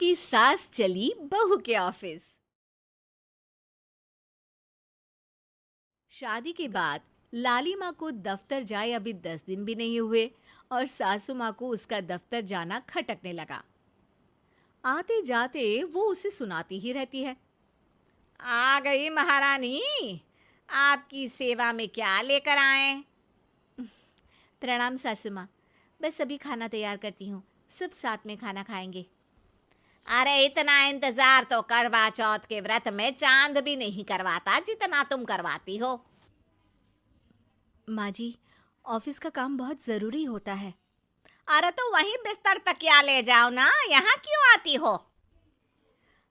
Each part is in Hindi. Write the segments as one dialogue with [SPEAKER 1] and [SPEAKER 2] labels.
[SPEAKER 1] की सास चली बहू के ऑफिस। शादी के बाद लाली माँ को दफ्तर जाए अभी 10 दिन भी नहीं हुए और सासू माँ को उसका दफ्तर जाना खटकने लगा। आते जाते वो उसे सुनाती ही रहती है। आ गई महारानी, आपकी सेवा में क्या लेकर आए? प्रणाम सासू माँ, बस अभी खाना तैयार करती हूँ, सब साथ में खाना खाएंगे। अरे इतना इंतजार तो करवा चौथ के व्रत में चांद भी नहीं करवाता जितना तुम करवाती हो। माँ जी, ऑफिस का काम बहुत जरूरी होता है। अरे तो वहीं बिस्तर तकिया ले जाओ ना, यहाँ क्यों आती हो?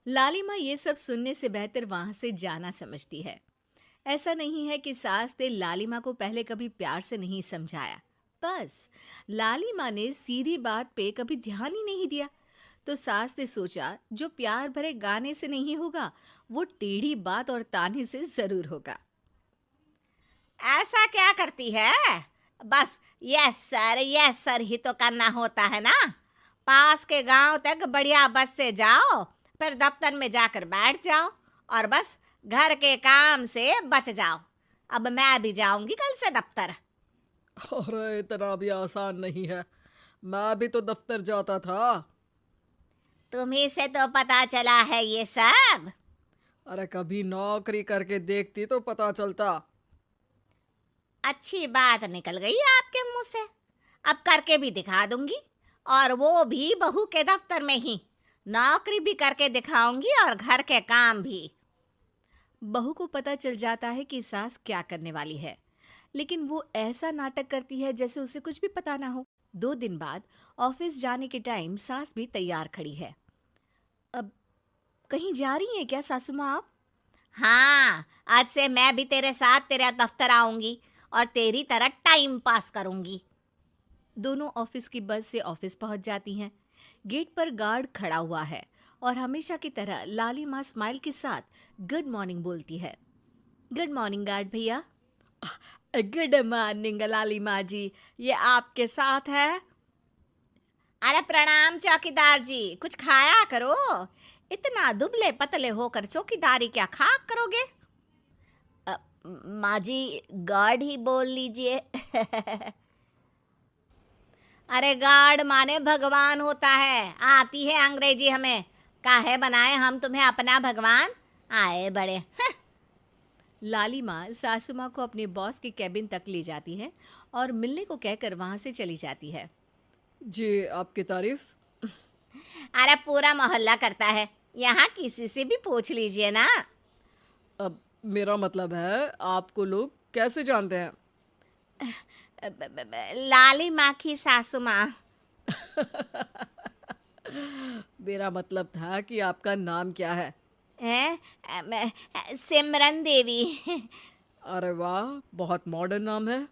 [SPEAKER 1] लाली माँ ये सब सुनने से बेहतर वहां से जाना समझती है। ऐसा नहीं है कि सास ने लाली माँ को पहले कभी प्यार से नहीं समझाया, बस लाली माँ ने सीधी बात पे कभी ध्यान ही नहीं दिया। तो सास ने सोचा जो प्यार भरे गाने से नहीं होगा वो टेढ़ी बात और ताने से जरूर होगा। ऐसा क्या करती है? बस यस सर ही तो करना होता है ना। पास के गांव तक बढ़िया बस से जाओ, फिर दफ्तर में जाकर बैठ जाओ और बस घर के काम से बच जाओ। अब मैं भी जाऊंगी कल से दफ्तर।
[SPEAKER 2] अरे इतना भी आसान नहीं है, मैं भी तो दफ्तर जाता था।
[SPEAKER 1] तुम्ही से तो पता चला है ये सब।
[SPEAKER 2] अरे कभी नौकरी करके देखती तो पता चलता।
[SPEAKER 1] अच्छी बात निकल गई आपके मुंह से। अब करके भी दिखा दूंगी, और वो भी बहू के दफ्तर में ही। नौकरी भी करके दिखाऊंगी और घर के काम भी। बहू को पता चल जाता है कि सास क्या करने वाली है, लेकिन वो ऐसा नाटक करती है जैसे उसे कुछ भी पता ना हो। 2 दिन बाद ऑफिस जाने के टाइम सास भी तैयार खड़ी है। अब कहीं जा रही हैं क्या सासू माँ आप? हाँ, आज से मैं भी तेरे साथ तेरे दफ्तर आऊंगी और तेरी तरह टाइम पास करूंगी। दोनों ऑफिस की बस से ऑफिस पहुंच जाती हैं। गेट पर गार्ड खड़ा हुआ है और हमेशा की तरह लाली माँ स्माइल के साथ गुड मॉर्निंग बोलती है। गुड मॉर्निंग गार्ड भैया। गुड मॉर्निंग लाली माँ जी, ये आपके साथ है? अरे प्रणाम चौकीदार जी, कुछ खाया करो। इतना दुबले पतले होकर चौकीदारी क्या खाक करोगे? माँ जी, गार्ड ही बोल लीजिए। अरे गार्ड माने भगवान होता है, आती है अंग्रेजी हमें। काहे बनाए हम तुम्हें अपना भगवान, आए बड़े। लाली माँ सासू माँ को अपने बॉस के कैबिन तक ले जाती है और मिलने को कहकर वहां से चली जाती है।
[SPEAKER 2] जी, आपकी तारीफ।
[SPEAKER 1] अरे पूरा मोहल्ला करता है, यहाँ किसी से भी पूछ लीजिए ना।
[SPEAKER 2] अब मेरा मतलब है आपको लोग कैसे जानते हैं?
[SPEAKER 1] लाली माँ की सासू माँ।
[SPEAKER 2] मेरा मतलब था कि आपका नाम क्या है?
[SPEAKER 1] सिमरन देवी।
[SPEAKER 2] अरे वाह, बहुत मॉडर्न नाम है।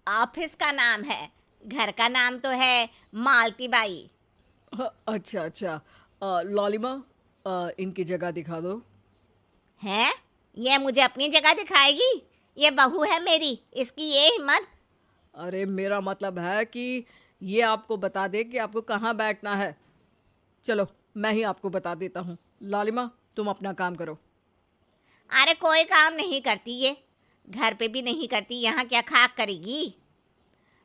[SPEAKER 1] ऑफिस का नाम है, घर का नाम तो है मालती बाई।
[SPEAKER 2] अच्छा अच्छा। लालिमा, इनकी जगह दिखा दो।
[SPEAKER 1] है? ये मुझे अपनी जगह दिखाएगी? ये बहू है मेरी, इसकी ये हिम्मत।
[SPEAKER 2] अरे मेरा मतलब है कि ये आपको बता दे कि आपको कहाँ बैठना है। चलो मैं ही आपको बता देता हूँ। लालिमा, तुम अपना काम करो।
[SPEAKER 1] अरे कोई काम नहीं करती ये, घर पे भी नहीं करती, यहाँ क्या खाक करेगी?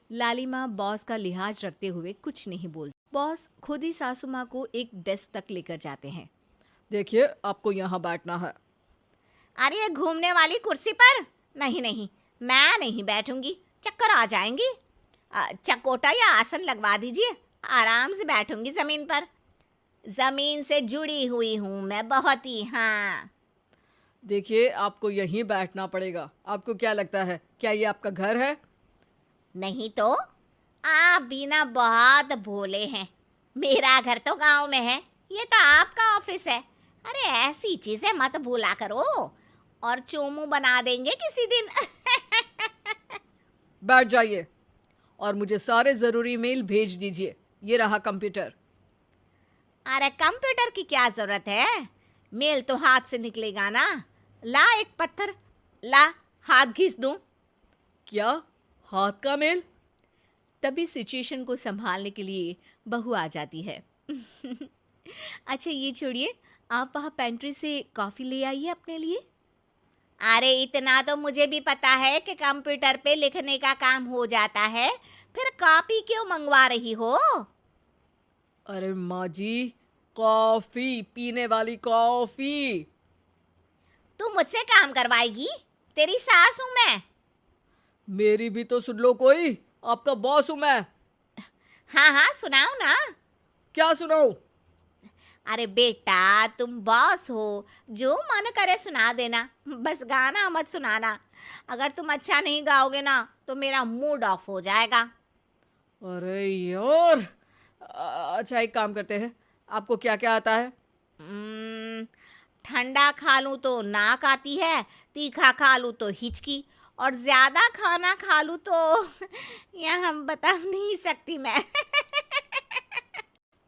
[SPEAKER 1] लाली माँ बॉस का लिहाज रखते हुए कुछ नहीं बोलती। बॉस खुद ही सासू माँ को एक डेस्क तक लेकर जाते हैं।
[SPEAKER 2] देखिए, आपको यहाँ बैठना है।
[SPEAKER 1] अरे ये घूमने वाली कुर्सी पर? नहीं नहीं, मैं नहीं बैठूंगी, चक्कर आ जाएंगी। चकोटा या आसन लगवा दीजिए, आराम से बैठूंगी जमीन पर। जमीन से जुड़ी हुई हूँ मैं बहुत ही। हाँ।
[SPEAKER 2] देखिए, आपको यहीं बैठना पड़ेगा। आपको क्या लगता है, क्या ये आपका घर है?
[SPEAKER 1] नहीं तो, आप भी ना बहुत भोले हैं। मेरा घर तो गांव में है, ये तो आपका ऑफिस है। अरे ऐसी चीजें मत भूला करो, और चोमू बना देंगे किसी दिन।
[SPEAKER 2] बैठ जाइए और मुझे सारे ज़रूरी मेल भेज दीजिए। ये रहा कंप्यूटर।
[SPEAKER 1] अरे कंप्यूटर की क्या जरूरत है, मेल तो हाथ से निकलेगा ना। ला एक पत्थर, ला हाथ घिस दूं।
[SPEAKER 2] क्या? हाथ का मेल?
[SPEAKER 1] तभी सिचुएशन को संभालने के लिए बहू आ जाती है। अच्छा ये छोड़िए, आप वहाँ पेंट्री से कॉफ़ी ले आइए अपने लिए। अरे इतना तो मुझे भी पता है कि कंप्यूटर पे लिखने का काम हो जाता है, फिर कॉपी क्यों मंगवा रही हो?
[SPEAKER 2] अरे माँ जी, कॉफी, पीने वाली कॉफी।
[SPEAKER 1] तू मुझसे काम करवाएगी? तेरी सास हूँ मैं।
[SPEAKER 2] मेरी भी तो सुन लो कोई, आपका बॉस हूं मैं।
[SPEAKER 1] हाँ हाँ सुनाओ ना।
[SPEAKER 2] क्या सुनाऊं?
[SPEAKER 1] अरे बेटा तुम बॉस हो, जो मन करे सुना देना, बस गाना मत सुनाना। अगर तुम अच्छा नहीं गाओगे ना तो मेरा मूड ऑफ हो जाएगा।
[SPEAKER 2] अरे यार, अच्छा एक काम करते हैं, आपको क्या क्या आता है?
[SPEAKER 1] हम्म, ठंडा खा लूं तो नाक आती है, तीखा खा लूं तो हिचकी, और ज्यादा खाना खा लूं तो यह हम बता नहीं सकती मैं।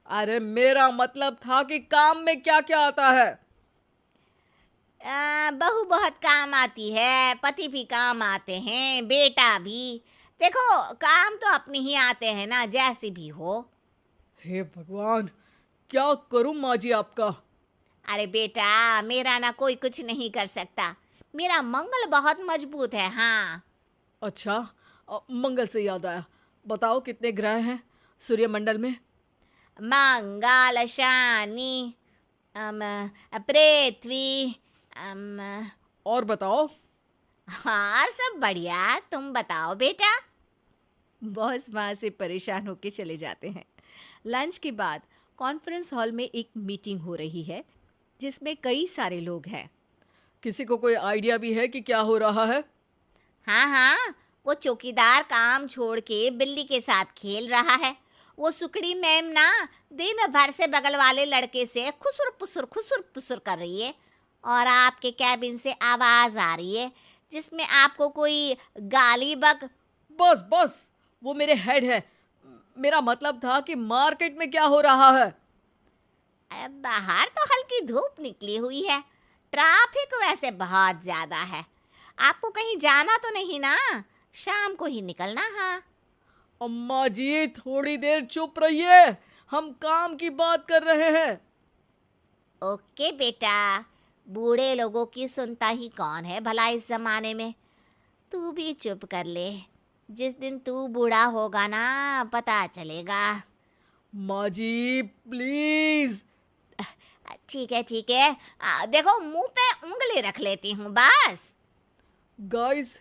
[SPEAKER 2] अरे मेरा मतलब था कि काम में क्या क्या आता है।
[SPEAKER 1] बहू बहुत काम आती है, पति भी काम आते हैं, बेटा भी। देखो काम तो अपने ही आते हैं ना, जैसे भी हो।
[SPEAKER 2] हे भगवान, क्या करूं माँ जी आपका।
[SPEAKER 1] अरे बेटा मेरा ना कोई कुछ नहीं कर सकता, मेरा मंगल बहुत मजबूत है। हाँ।
[SPEAKER 2] अच्छा, मंगल से याद आया, बताओ कितने ग्रह हैं सूर्यमंडल में?
[SPEAKER 1] मंगल शनि अम, पृथ्वी अम,
[SPEAKER 2] और बताओ।
[SPEAKER 1] हाँ सब बढ़िया, तुम बताओ बेटा।
[SPEAKER 2] बॉस वहाँ से परेशान होके चले जाते हैं। लंच के बाद कॉन्फ्रेंस हॉल में एक मीटिंग हो रही है जिसमें कई सारे लोग हैं। किसी को कोई आइडिया भी है कि क्या हो रहा है?
[SPEAKER 1] हाँ हाँ, वो चौकीदार काम छोड़ के बिल्ली के साथ खेल रहा है। वो सुकड़ी मैम ना दिन भर से बगल वाले लड़के से खुसुर पुसुर कर रही है, और आपके कैबिन से आवाज आ रही है जिसमें आपको कोई गाली बक।
[SPEAKER 2] बस बस, वो मेरे हेड है। मेरा मतलब था कि मार्केट में क्या हो रहा है।
[SPEAKER 1] अरे बाहर तो हल्की धूप निकली हुई है, ट्रैफिक वैसे बहुत ज्यादा है। आपको कहीं जाना तो नहीं ना? शाम को ही निकलना। हाँ।
[SPEAKER 2] अम्मा जी थोड़ी देर चुप रहिए, हम काम की बात कर रहे हैं।
[SPEAKER 1] ओके बेटा, बूढ़े लोगों की सुनता ही कौन है भला इस जमाने में। तू भी चुप कर ले, जिस दिन तू बूढ़ा होगा ना पता चलेगा।
[SPEAKER 2] माँ जी प्लीज।
[SPEAKER 1] ठीक है ठीक है, देखो मुंह पे उंगली रख लेती हूँ बस।
[SPEAKER 2] गाइस,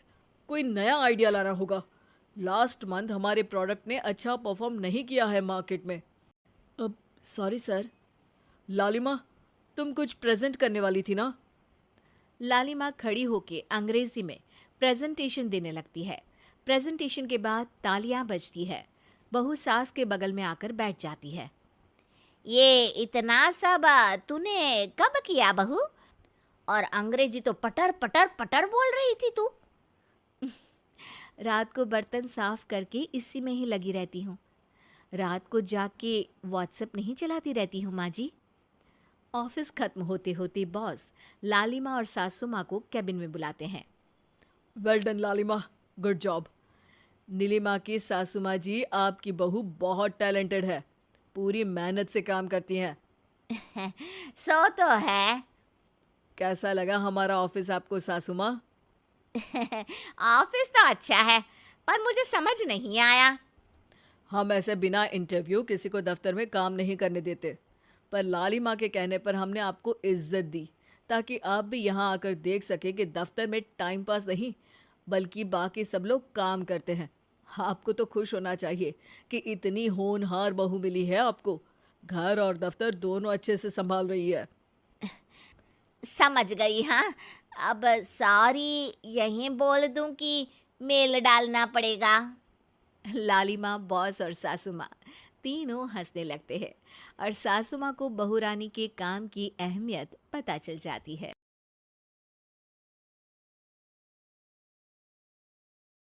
[SPEAKER 2] कोई नया आइडिया लाना होगा। लास्ट मंथ हमारे प्रोडक्ट ने अच्छा परफॉर्म नहीं किया है मार्केट में। अब सॉरी सर। लालिमा, तुम कुछ प्रेजेंट करने वाली थी ना? लालिमा खड़ी होके अंग्रेजी में प्रेजेंटेशन देने लगती है। प्रेजेंटेशन के बाद तालियां बजती है। बहू सास के बगल में आकर बैठ जाती है।
[SPEAKER 1] ये इतना सब तूने कब किया बहू? और अंग्रेजी तो पटर पटर पटर बोल रही थी तू।
[SPEAKER 2] रात को बर्तन साफ करके इसी में ही लगी रहती हूँ। रात को जाग के व्हाट्सएप नहीं चलाती रहती हूँ माँ जी। ऑफिस खत्म होते होते बॉस लालिमा और सासू माँ को कैबिन में बुलाते हैं। वेल डन लालिमा, गुड जॉब। नीलिमा की सासू माँ जी, आपकी बहू बहुत टैलेंटेड है, पूरी मेहनत से काम करती हैं।
[SPEAKER 1] सो तो है।
[SPEAKER 2] कैसा लगा हमारा ऑफिस आपको सासू माँ?
[SPEAKER 1] ऑफिस तो अच्छा है, पर मुझे समझ नहीं आया।
[SPEAKER 2] हम ऐसे बिना इंटरव्यू किसी को दफ्तर में काम नहीं करने देते, पर लालिमा के कहने पर हमने आपको इज्जत दी ताकि आप भी यहाँ आकर देख सके कि दफ्तर में टाइम पास नहीं बल्कि बाकी सब लोग काम करते हैं। आपको तो खुश होना चाहिए कि इतनी होनहार बहू मिली है आपको। घर और दफ्तर दोनों अच्छे से संभाल रही है।
[SPEAKER 1] समझ गई। हाँ, अब सॉरी यहीं बोल दूं कि मेल डालना पड़ेगा?
[SPEAKER 2] लालिमा, बॉस और सासू माँ तीनों हंसने लगते हैं और सासू माँ को बहू रानी के काम की अहमियत पता चल जाती है।